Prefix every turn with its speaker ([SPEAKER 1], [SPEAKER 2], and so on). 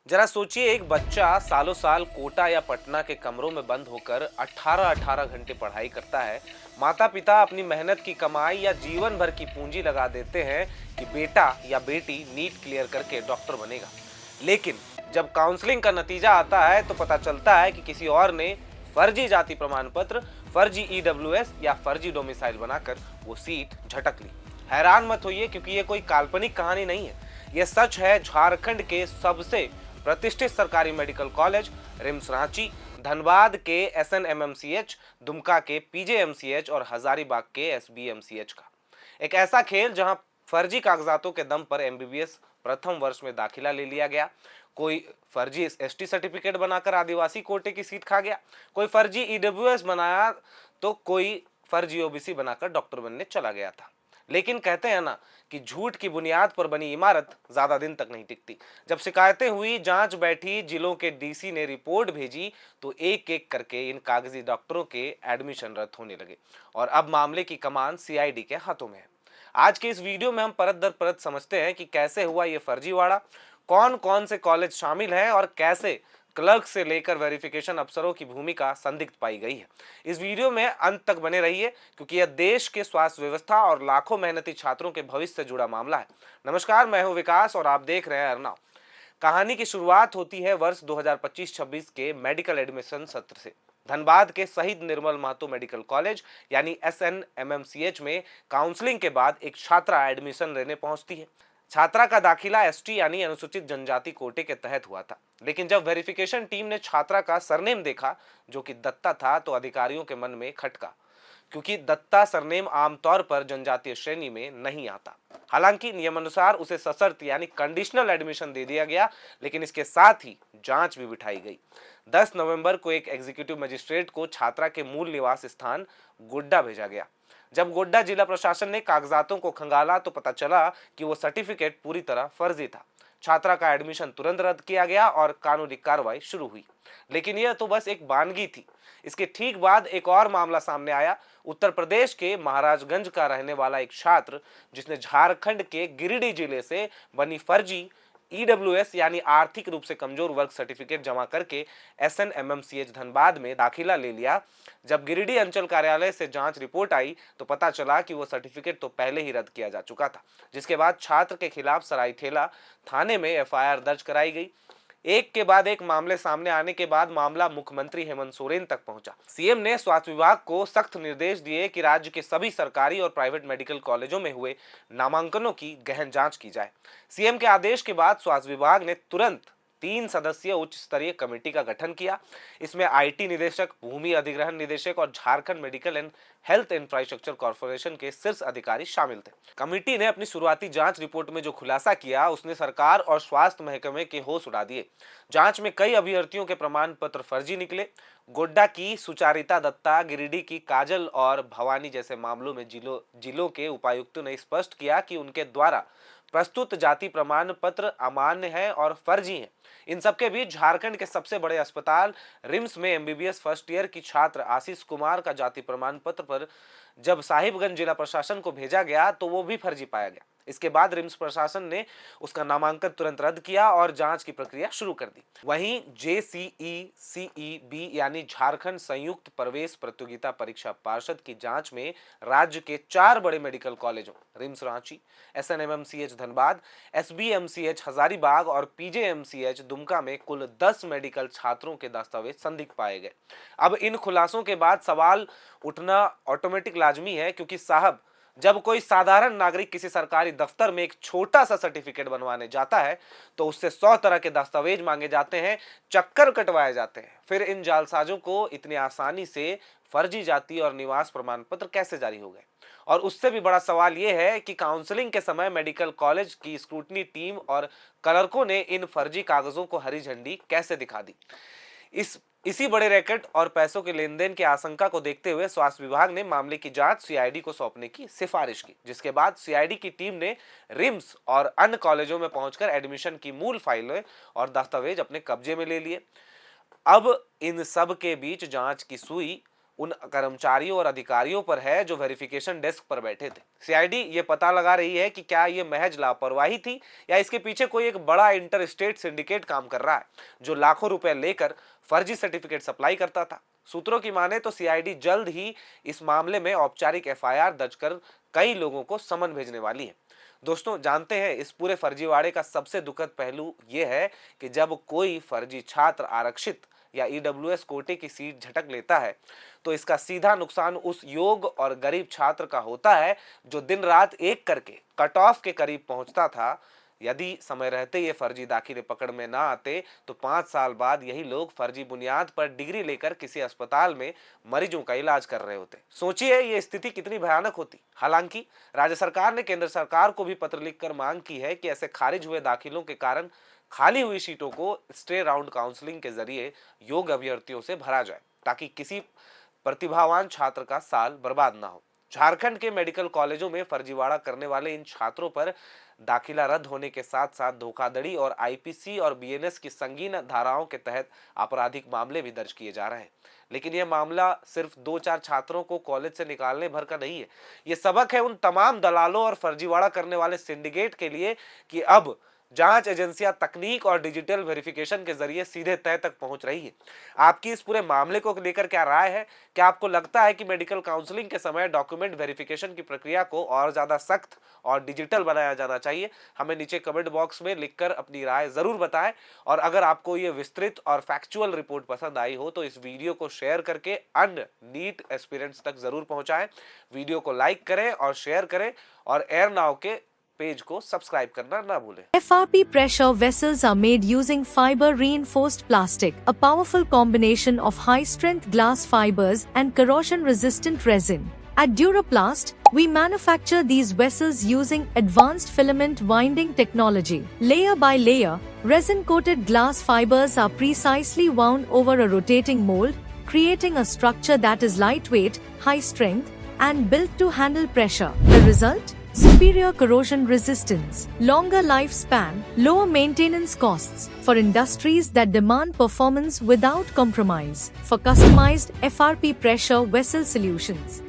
[SPEAKER 1] जरा सोचिए, एक बच्चा सालों साल कोटा या पटना के कमरों में बंद होकर 18-18 घंटे पढ़ाई करता है। माता पिता अपनी मेहनत की कमाई या जीवन भर की पूंजी लगा देते हैं कि बेटा या बेटी नीट क्लियर करके डॉक्टर बनेगा। लेकिन जब काउंसलिंग का नतीजा आता है तो पता चलता है कि किसी और ने फर्जी जाति प्रमाण पत्र, फर्जी ईडब्ल्यूएस या फर्जी डोमिसाइल बनाकर वो सीट झटक ली। हैरान मत होइए, क्योंकि ये कोई काल्पनिक कहानी नहीं है। ये सच है। झारखंड के सबसे प्रतिष्ठित सरकारी medical college RIMS Ranchi, Dhanbad के एसएनएमएमसीएच, दुमका के पीजेएमसीएच और हजारीबाग के एसबीएमसीएच का एक ऐसा खेल जहां फर्जी कागजातों के दम पर एमबीबीएस प्रथम वर्ष में दाखिला ले लिया गया। कोई फर्जी एसटी सर्टिफिकेट बनाकर आदिवासी कोटे की सीट खा गया, कोई फर्जी ईडब्ल्यूएस बनाया तो कोई फर्जी ओबीसी बनाकर डॉक्टर बनने चला गया था। लेकिन कहते हैं ना कि झूठ की बुनियाद पर बनी इमारत ज्यादा दिन तक नहीं टिकती। जब शिकायतें हुई, जांच बैठी, जिलों के डीसी ने रिपोर्ट भेजी, तो एक एक करके इन कागजी डॉक्टरों के एडमिशन रद्द होने लगे और अब मामले की कमान सीआईडी के हाथों में है। आज के इस वीडियो में हम परत दर परत समझते हैं कि कैसे हुआ ये फर्जीवाड़ा, कौन कौन से कॉलेज शामिल हैं और कैसे क्लर्क से लेकर वेरिफिकेशन अफसरों की भूमिका संदिग्ध पाई गई है। इस वीडियो में अंत तक बने रहिए, क्योंकि यह देश के स्वास्थ्य व्यवस्था और लाखों मेहनती छात्रों के भविष्य से जुड़ा मामला है। नमस्कार, मैं हूं विकास और आप देख रहे हैं अर्नाव। कहानी की शुरुआत होती है वर्ष 2025-26 के मेडिकल एडमिशन सत्र से। धनबाद के शहीद निर्मल महतो मेडिकल कॉलेज यानी एसएनएमएमसीएच में काउंसलिंग के बाद एक छात्रा एडमिशन लेने पहुंचती है। छात्रा का दाखिला एसटी यानी अनुसूचित जनजाति कोटे के तहत हुआ था। लेकिन जब वेरिफिकेशन टीम ने छात्रा का सरनेम देखा, जो कि दत्ता था, तो अधिकारियों के मन में खटका, क्योंकि दत्ता सरनेम आमतौर पर जनजातीय श्रेणी में नहीं आता। हालांकि नियमानुसार उसे सशर्त यानी कंडीशनल एडमिशन दे दिया गया, लेकिन इसके साथ ही जांच भी बिठाई गई। 10 नवंबर को एक एग्जीक्यूटिव मजिस्ट्रेट को छात्रा के मूल निवास स्थान गोड्डा भेजा गया। जब गोड्डा जिला प्रशासन ने कागजातों को खंगाला तो पता चला कि वो सर्टिफिकेट पूरी तरह फर्जी था। छात्रा का एडमिशन तुरंत रद्द किया गया और कानूनी कार्रवाई शुरू हुई। लेकिन यह तो बस एक वानगी थी। इसके ठीक बाद एक और मामला सामने आया। उत्तर प्रदेश के महाराजगंज का रहने वाला एक छात्र, जिसने झारखंड के गिरिडीह जिले से बनी फर्जी ईडब्ल्यूएस यानी आर्थिक रूप से कमजोर वर्ग सर्टिफिकेट जमा करके एसएनएमएमसीएच धनबाद में दाखिला ले लिया। जब गिरिडीह अंचल कार्यालय से जांच रिपोर्ट आई तो पता चला कि वो सर्टिफिकेट तो पहले ही रद्द किया जा चुका था, जिसके बाद छात्र के खिलाफ सरायठेला थाने में एफआईआर दर्ज कराई गई। एक के बाद एक मामले सामने आने के बाद मामला मुख्यमंत्री हेमंत सोरेन तक पहुंचा। सीएम ने स्वास्थ्य विभाग को सख्त निर्देश दिए कि राज्य के सभी सरकारी और प्राइवेट मेडिकल कॉलेजों में हुए नामांकनों की गहन जांच की जाए। सीएम के आदेश के बाद स्वास्थ्य विभाग ने तुरंत 3 सदस्यीय उच्च स्तरीय कमेटी का गठन किया। इसमें आईटी निदेशक, भूमि अधिग्रहण निदेशक और Jharkhand medical and health infrastructure corporation के शीर्ष अधिकारी शामिल थे। कमेटी ने अपनी शुरुआती जांच रिपोर्ट में जो खुलासा किया, उसने सरकार और स्वास्थ्य महकमे के होश उड़ा दिए। जांच में कई अभ्यर्थियों के प्रमाण पत्र फर्जी निकले। गोड्डा की सुचारिता दत्ता, गिरिडीह की काजल और भवानी जैसे मामलों में जिलों के उपायुक्तों ने स्पष्ट किया कि उनके द्वारा प्रस्तुत जाति प्रमाण पत्र अमान्य है और फर्जी है। इन सबके बीच झारखंड के सबसे बड़े अस्पताल रिम्स में एमबीबीएस फर्स्ट ईयर की छात्र आशीष कुमार का जाति प्रमाण पत्र पर जब साहिबगंज जिला प्रशासन को भेजा गया तो वो भी फर्जी पाया गया। इसके बाद रिम्स प्रशासन ने उसका नामांकन तुरंत रद्द किया और जांच की प्रक्रिया शुरू कर दी। वहीं जेसीई-सीईबी यानी झारखंड संयुक्त प्रवेश प्रतियोगिता परीक्षा पार्षद की जांच में राज्य के 4 बड़े मेडिकल कॉलेजों रिम्स रांची, एसएनएमएमसीएच धनबाद, एसबीएमसीएच हजारीबाग और पीजेएमसीएच दुमका में कुल 10 मेडिकल छात्रों के दस्तावेज संदिग्ध पाए गए। अब इन खुलासों के बाद सवाल उठना ऑटोमेटिक लाजमी है, क्योंकि साहब, जब कोई साधारण नागरिक किसी सरकारी दफ्तर में एक छोटा सा सर्टिफिकेट बनवाने जाता है तो उससे 100 तरह के दस्तावेज मांगे जाते हैं, चक्कर कटवाए जाते हैं। फिर इन जालसाजों को इतनी आसानी से फर्जी जाति और निवास प्रमाण पत्र कैसे जारी हो गए? और उससे भी बड़ा सवाल यह है कि काउंसलिंग के समय मेडिकल कॉलेज की स्क्रूटनी टीम और क्लर्कों ने इन फर्जी कागजों को हरी झंडी कैसे दिखा दी? इसी बड़े रैकेट और पैसों के लेन देन की आशंका को देखते हुए स्वास्थ्य विभाग ने मामले की जांच सीआईडी को सौंपने की सिफारिश की, जिसके बाद सीआईडी की टीम ने रिम्स और अन्य कॉलेजों में पहुंचकर एडमिशन की मूल फाइलें और दस्तावेज अपने कब्जे में ले लिए। अब इन सब के बीच जांच की सुई उन कर्मचारियों और अधिकारियों पर है जो वेरिफिकेशन डेस्क पर बैठे थे। सीआईडी ये पता लगा रही है कि क्या ये महज लापरवाही थी या इसके पीछे कोई एक बड़ा इंटर स्टेट सिंडिकेट काम कर रहा है जो लाखों रुपए लेकर फर्जी सर्टिफिकेट सप्लाई करता था। सूत्रों की माने तो सीआईडी जल्द ही इस मामले में औपचारिक एफआईआर दर्ज कर कई लोगों को समन भेजने वाली है। दोस्तों, जानते हैं इस पूरे फर्जीवाड़े का सबसे दुखद पहलू यह है कि जब कोई फर्जी छात्र आरक्षित या ईडब्ल्यूएस कोटे की सीट झटक लेता है तो इसका सीधा नुकसान उस योग्य और गरीब छात्र का होता है जो दिन रात एक करके कट ऑफ के करीब पहुंचता था। यदि समय रहते ये फर्जी दाखिले पकड़ में ना आते तो 5 साल बाद यही लोग फर्जी बुनियाद पर डिग्री लेकर किसी अस्पताल में मरीजों का इलाज कर रहे होते। सोचिए ये स्थिति कितनी भयानक होती। हालांकि राज्य सरकार ने केंद्र सरकार को भी पत्र लिखकर मांग की है कि ऐसे खारिज हुए दाखिलों के कारण खाली हुई सीटों को स्टे राउंड काउंसलिंग के जरिए योग्य अभ्यर्थियों से भरा जाए ताकि किसी प्रतिभावान छात्र का साल बर्बाद ना हो। झारखंड के मेडिकल कॉलेजों में फर्जीवाड़ा करने वाले इन छात्रों पर दाखिला रद्द होने के साथ साथ धोखाधड़ी और आईपीसी और बीएनएस की संगीन धाराओं के तहत आपराधिक मामले भी दर्ज किए जा रहे हैं। लेकिन यह मामला सिर्फ 2-4 छात्रों को कॉलेज से निकालने भर का नहीं है। यह सबक है उन तमाम दलालों और फर्जीवाड़ा करने वाले सिंडिकेट के लिए कि अब जांच एजेंसियां तकनीक और डिजिटल वेरिफिकेशन के जरिए सीधे तय तक पहुंच रही है। आपकी इस पूरे मामले को लेकर क्या राय है? क्या आपको लगता है कि मेडिकल काउंसलिंग के समय डॉक्यूमेंट वेरिफिकेशन की प्रक्रिया को और ज्यादा सख्त और डिजिटल बनाया जाना चाहिए? हमें नीचे कमेंट बॉक्स में लिखकर अपनी राय जरूर बताएं। और अगर आपको ये विस्तृत और फैक्चुअल रिपोर्ट पसंद आई हो तो इस वीडियो को शेयर करके अन्य नीट एस्पिरेंट्स तक जरूर पहुंचाएं। वीडियो को लाइक करें और शेयर करें और एयर नाउ के पेज को सब्सक्राइब करना ना भूलें।
[SPEAKER 2] FRP pressure vessels are made using fiber reinforced plastic, a powerful combination of high strength glass fibers and corrosion resistant resin. At Duraplast, we manufacture these vessels using advanced filament winding technology. Layer by layer, resin coated glass fibers are precisely wound over a rotating mold, creating a structure that is lightweight, high strength, and built to handle pressure. The result? Superior corrosion resistance, longer lifespan, lower maintenance costs for industries that demand performance without compromise. For customized FRP pressure vessel solutions,